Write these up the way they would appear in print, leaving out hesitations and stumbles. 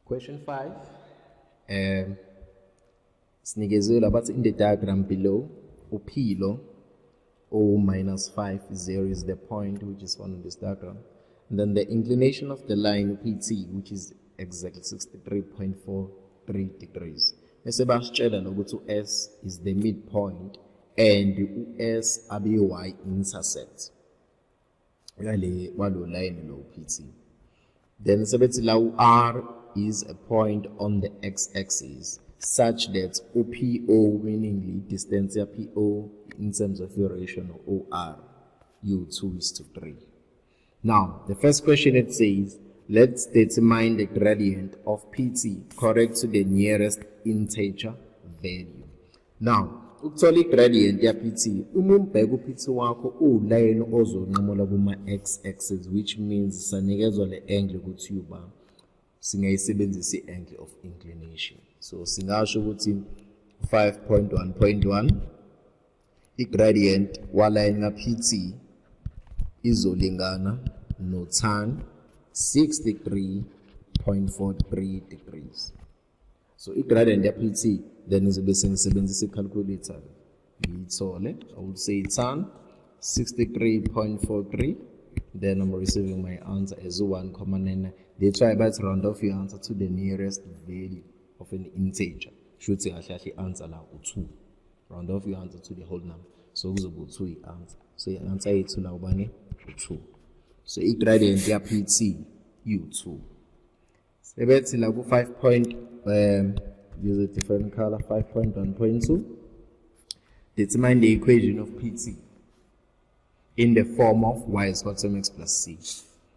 Question 5. Sinikezwe but in the diagram below, P lo O minus 5 is 0 is the point which is found in this diagram. And then the inclination of the line PT, which is exactly 63.43 degrees. Mese basitshela ukuthi S is the midpoint and S abe y intercept. Yale walo line lo PT. Then sebethi la R is a point on the x-axis such that OPO, meaning distance PO in terms of your ratio OR, U2:3. Now, the first question it says, let's determine the gradient of PT correct to the nearest integer value. Now, ukuthola i-gradient ya PT, uma umbheka u-PT wakho uline ozonqumula kuma x-axis, which means sanikezwa le angle ukuthi uba singayisebenzisa i-angle of inclination. So singasho ukuthi 5.1.1 i-gradient waline ka PT izolingana no tan 63.43 degrees. So i-gradient ya PT then izobe sengisebenzisa i-calculator ngiyithole. I would say tan 63.43. Then I'm receiving my answer as 1,9. They try to round off your answer to the nearest value of an integer. Should say actually answer now 2. Round off your answer to the whole number. So we will 2 answer. So your answer is now 2. So I gradient ya PT U2. Sebetsi la ku 5 point use a different color 5.1.2. Determine the equation of PT in the form of y is equal to mx plus c.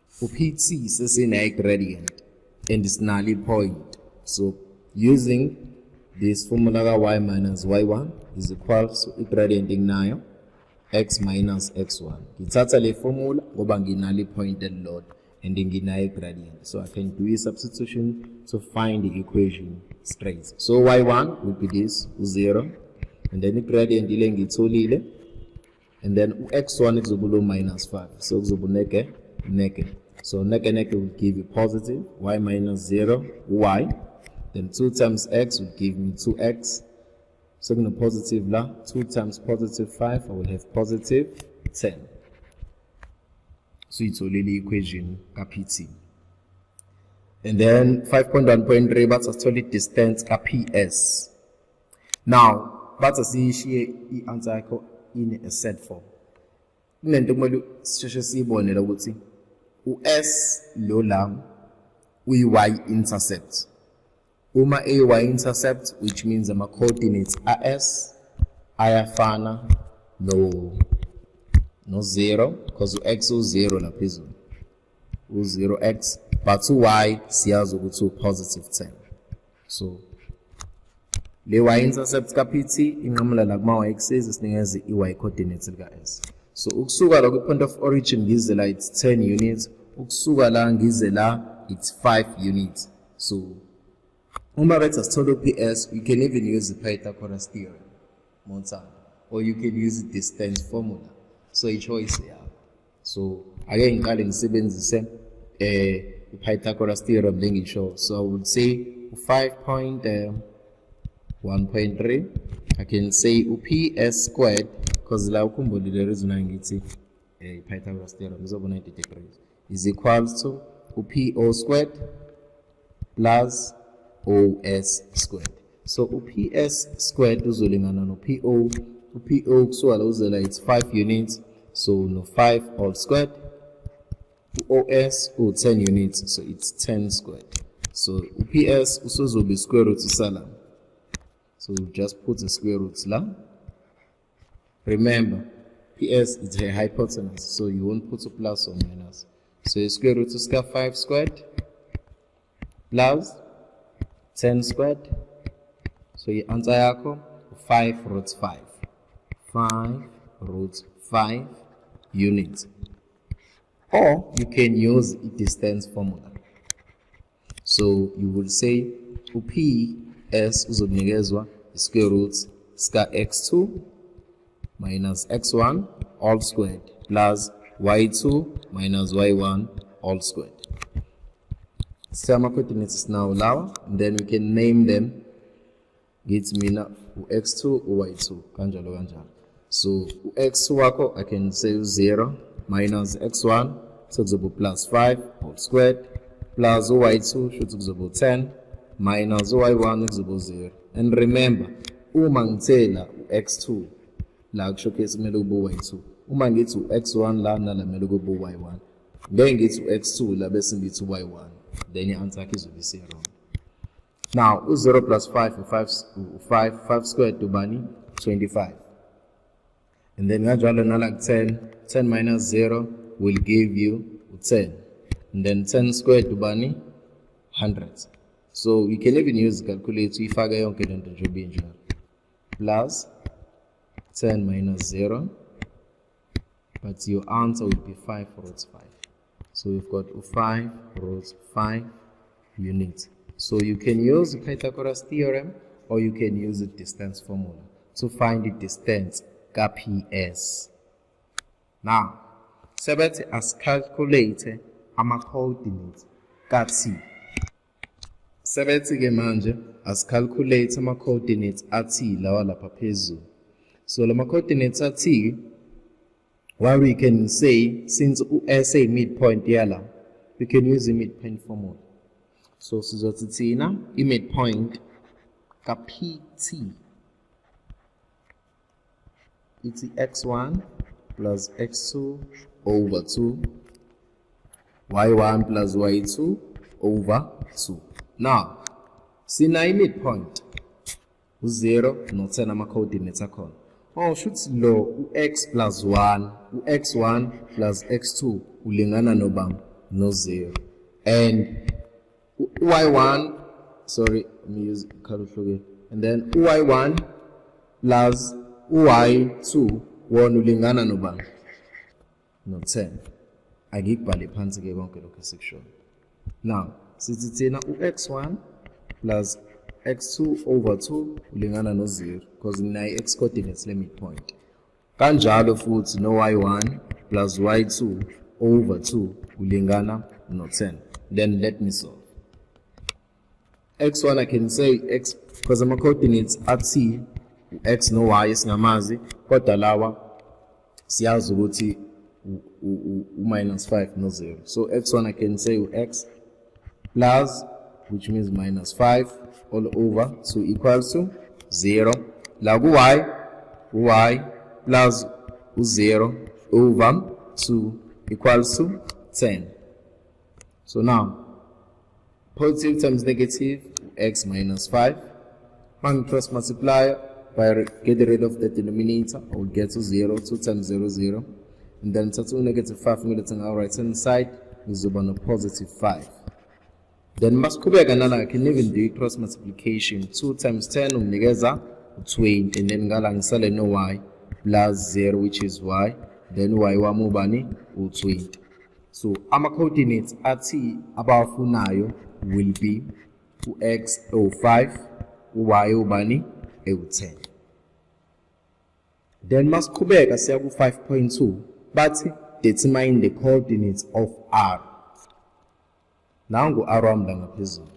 For PT is a gradient and it's null point. So using this formula y minus y1 is equal to a gradient in now x minus x1. Ngithatha le formula ngoba nginali pointed load and nginayo gradient. So I can do a substitution to find the equation straight. So y1 would be this 0 and then the gradient ile ngitholile. And then x1 is minus 5. So neke. So neke will give you positive. Y minus 0, y. Then 2 times x will give me 2x. So I'm going to positive la. 2 times positive 5, I will have positive 10. So it's only the equation PT. And then 5.1.3, but actually distance PS. Now, but as you see, the answer in a set form. Nento kumele sisheshe siyibonela ukuthi u-S lo la uyi-y intercept. Uma y intercept, which means ama coordinates as ayafana no 0 because u-x u-0 la phezulu u-0x, but u-y siyazi ukuthi positive 10. So le y intercept ka PT inqamula la kuma y axis isinikeza i-y coordinates lika S. So ukusuka la ku point of origin ngize la it's 10 units, ukusuka la ngize la it's 5 units. So uma bethi asithola PS, you can even use the Pythagoras theorem or you can use the distance formula. So i-choice yakho. So ake ngiqale ngisebenzise i-Pythagoras theorem lengisho. So I would say 5.1.3, I can say PS squared because la ukhumbule the reason ngithi Pythagoras theorem is over 90 degrees is equals to PO squared plus OS squared. So PS squared uzolingana no PO. PO kusuka la uzela it's 5 units, so no 5 all squared. OS 10 units, so it's 10 squared. So PS usozobe square root usala. So we just put the square roots la. Remember, PS is a hypotenuse, so you won't put a plus or minus. So the square root is 5 squared plus 10 squared. So your answer yako 5 root 5. 5 root 5 units. Or you can use a distance formula. So you will say PS uzobnikezwa square root ska x2 minus x1 all squared plus y2 minus y1 all squared. Sama coordinates now lawa, and then we can name them. Gives me now x2 y2 kanjalo kanjalo. So x2 wako I can say 0 minus x1 so kuzoba plus 5 whole squared plus y2 should kuzoba 10 minus y1 kuzoba 0. And remember uma ngithela x2 la kushowcase kumele kube y2. Uma ngithi x1 la nala kumele kube y1. Ngeke ngithi x2 la bese ngithi y1. Then your answer is will be wrong. Now, 0 plus 5, 5 squared to bani, 25. And then like 10 minus 0 will give you 10. And then 10 squared to bani, 100. So we can even use the calculator if I get plus 10 minus 0. But your answer will be 5 root 5. So we've got 5 root 5 units. So you can use the Pythagoras theorem or you can use the distance formula to find the distance ka PS. Now, sebethi asicalculate ama-coordinates ka T. Sebethi ke manje asicalculate ama-coordinates a T lawa lapha phezulu. So lama coordinates a T, what we can say, since S a midpoint yala, we can use the midpoint formula. So sizothi thina i-midpoint ka PT it's x1 plus x2 over 2 y1 plus y2 over 2. Now sina i-midpoint u0 no 10 ama-coordinates akhona. Shuthi lo x plus 1 x1 plus x2 ulingana no 0 and y1, sorry, let me use calculator, and then y1 plus y2 wona ulingana no 10. Akikubhale phansi ke konke lokho esikushoyo. Now sithi thina x1 plus x2 over 2 ulingana no 0 because nginayi x coordinates le midpoint. Kanjalo futhi no y1 plus y2 over 2 ulingana no 10. Then let me solve. X1 I can say x because my coordinates at T x no y singamazi kodwa lawa siyazi ukuthi minus 5 no 0. So x1 I can say x plus, which means minus 5 all over 2 equals to 0. La y plus 0 over 2 equals to 10. So now positive times negative, x minus 5. When cross multiply by get rid of the denominator, I will get to 0, 2 times 0, 0. And then 2 negative 5, on our right hand side is on a positive 5. Then I can even do cross multiplication. 2 times 10 umnikeza 20, and then ngalangisale no y plus 0, which is y. Then y wamubani 20. So our coordinates at T abafunayo will be x 05, y ubani 10. Then must kubeka siya ku 5.2, but determine the coordinates of R. Now go R ngaphezulu.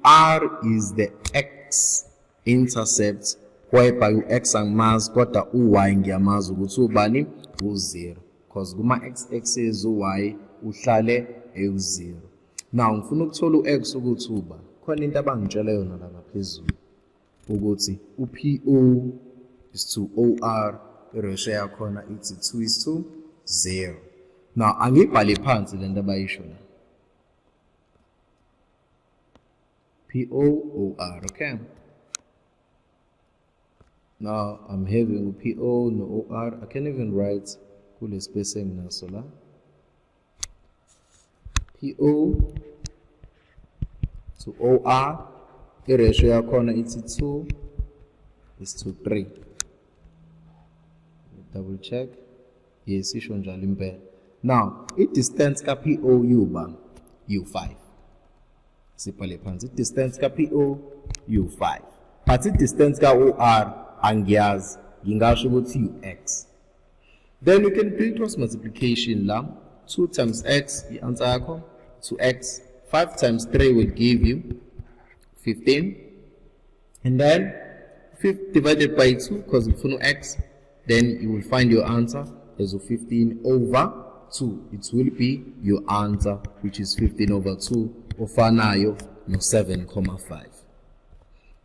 R is the x intercept whereby x angimazi kodwa y ngiyamazi ukuthi ubani u0 because kuma x-axis y uhlale e0. Now ngifuna ukuthola u-x ukuthi uba khona into abangitshela yona la ngaphezulu ukuthi u-PO is to OR, i-ratio yakhona ithi 2:0. Now angibhale phansi le nto abayisho la. PO/OR, okay? Now I'm having PO no OR. I can even write kule spacing naso la. PO to OR, i-ratio yakhona ithi 2:3. Double check. Yes, isho njalo impela. Now, i-distance ka PO yuba u5. Sibhale phansi, i-distance ka PO u5. But i-distance ka OR angiyazi, ngingasho ukuthi ux. Then we can do cross multiplication la. 2 times x, the answer yakho, 2x, 5 times 3 will give you 15. And then 5 divided by 2, because it's x, then you will find your answer as 15 over 2. It will be your answer, which is 15 over 2, ofanayo no 7,5.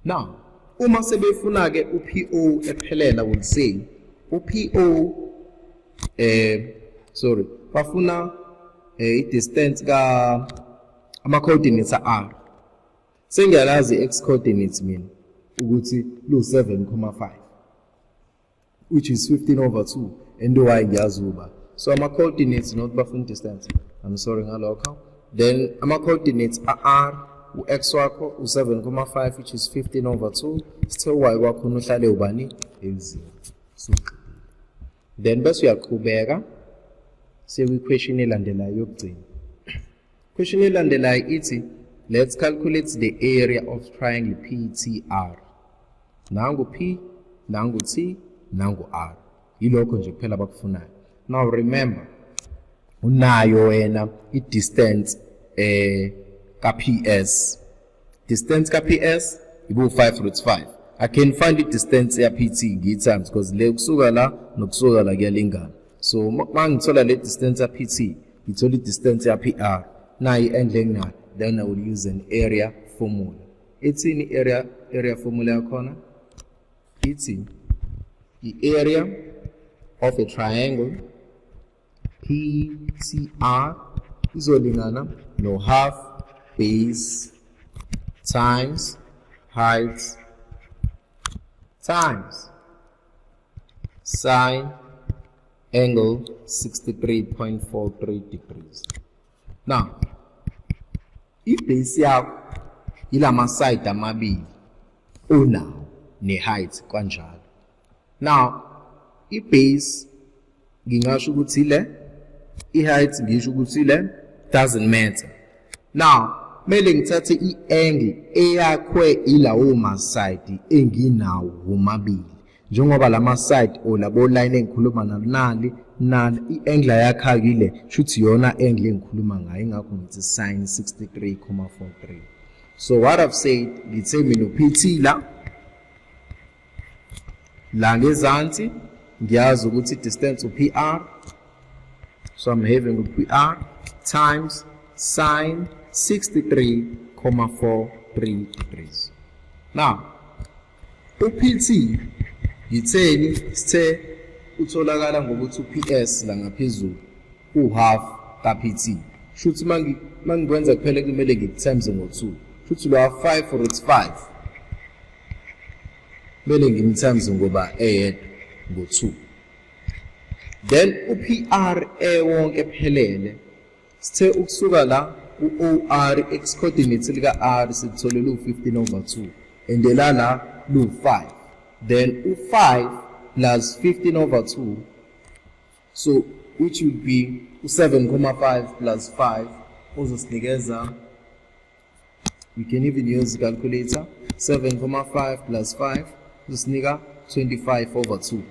Now, uma sebefuna ke uPO ephelela will say uPO bafuna distance ka ama coordinates r. Sengiyalazi x coordinates mina ukuthi lu 7,5, which is 15 over 2, and y ngiyazuba. So ama coordinates not bafuna distance. I'm sorry ngalokho. Then ama coordinates are r, x wakho u7,5, which is 15 over 2. Sithe y wakho uhlale ubani x0. So then bese uyaqhubeka seku question elandelayo yokugcina. Question elandelayo ithi let's calculate the area of triangle PTR. Nangu P, nangu T, nangu R. Yilokho nje kuphela abakufunayo. Now remember, unayo wena i-distance ka PS. Distance ka PS ibu 5 roots 5. I can find the distance ya PT times because le kusuka la nokusuka la kuyalingana. So mangithola le distance ya PT, ngithola distance ya PR. Na i-angle enginayo, then I will use an area formula. It's in area formula yakhona. It's in the area of a triangle PTR izolingana no half base times height times sine angle 63.43 degrees. Now, if base yakho ilama side amabili unawo ne height kanjalo. Now, i-base ngingasho ukuthi le, i-height ngisho ukuthi le, doesn't matter. Now, mele ngithathe i-angle eyakhwe ilawo ma-side enginawo womabili. Njengoba lama side or labo line engikhuluma nali i-angle yakha kile shuthi yona angle engikhuluma ngayo, ingakho ngithi sin 63.43. So what I've said, ngithe mina uPT la ngezansi ngiyazi ukuthi distance uPR, so I'm having uPR times sin 63.43 degrees. Now uPT yitheni sithe utholakala ngokuthi uPS la ngaphezulu u-half ka-PT. Shuthi mangikwenza kuphela kumele ngitimes ngo2. Shuthi lo 5 roots 5 kumele ngimtimes ngoba eyedwa ngo2. Then uPR wonke ephelele sithe ukusuka la uOR x coordinates lika R sithole lu15 over 2 and la lu5. Then u5 plus 15 over 2, so which would be 7,5 plus 5, uzosinikeza, we can even use a calculator, 7,5 plus 5, uzosinika 25 over 2.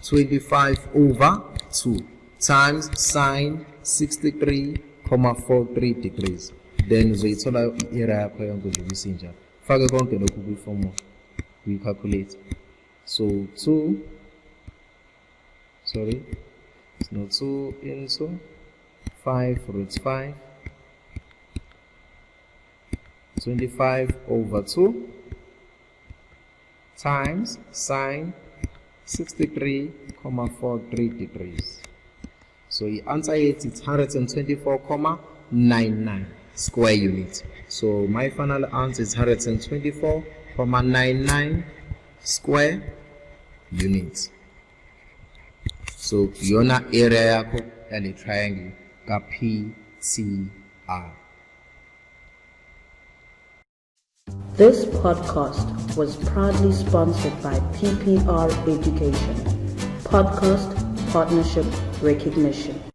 25 over 2 times sine 63.43 degrees. Then uzoyithola i-area yakho yonke nje kusinjalo. Fake konke lokhu kwi-formula, we calculate. So 2, sorry, it's not 2 into 5 roots 5, 25 over 2 times sine 63.43 degrees. So the answer is 124.99 square units. So my final answer is 124.99 square units. So yona area yako yale triangle ka PTR. This podcast was proudly sponsored by PPR Education. Podcast Partnership Recognition.